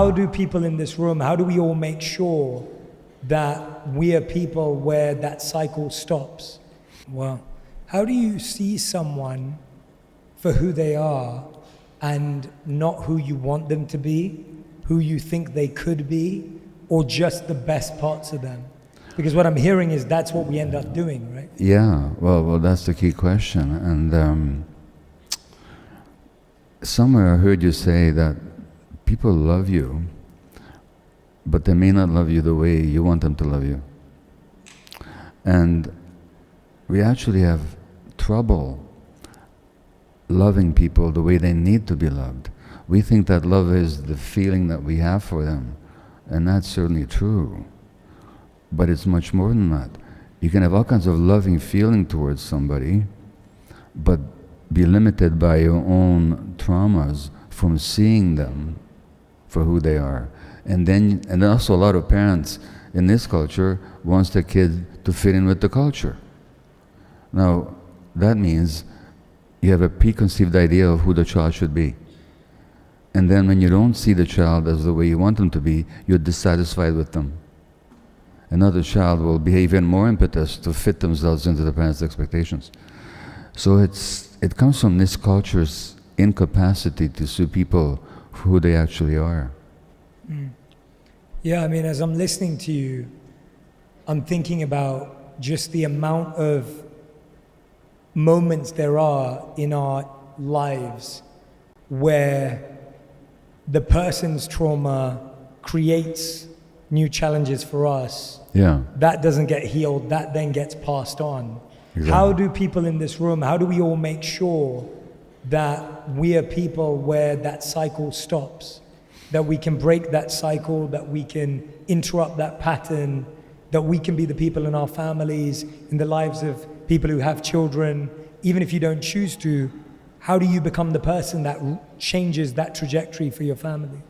how do people in this room, how do we all make sure that we are people where that cycle stops? Well, how do you see someone for who they are and not who you want them to be, who you think they could be, or just the best parts of them? Because what I'm hearing is that's what we end up doing, right? Yeah, well, that's the key question. And somewhere I heard you say that people love you, but they may not love you the way you want them to love you. And we actually have trouble loving people the way they need to be loved. We think that love is the feeling that we have for them, and that's certainly true. But it's much more than that. You can have all kinds of loving feeling towards somebody, but be limited by your own traumas from seeing them for who they are. And also a lot of parents in this culture wants their kid to fit in with the culture. Now, that means you have a preconceived idea of who the child should be. And then when you don't see the child as the way you want them to be, you're dissatisfied with them. Another child will behave even more impetus to fit themselves into the parents' expectations. So it comes from this culture's incapacity to see people for who they actually are. Yeah, I mean, as I'm listening to you, I'm thinking about just the amount of moments there are in our lives where the person's trauma creates new challenges for us. Yeah. That doesn't get healed, that then gets passed on. Exactly. How do people in this room, how do we all make sure that we are people where that cycle stops? That we can break that cycle, that we can interrupt that pattern, that we can be the people in our families, in the lives of people who have children, even if you don't choose to. How do you become the person that changes that trajectory for your family?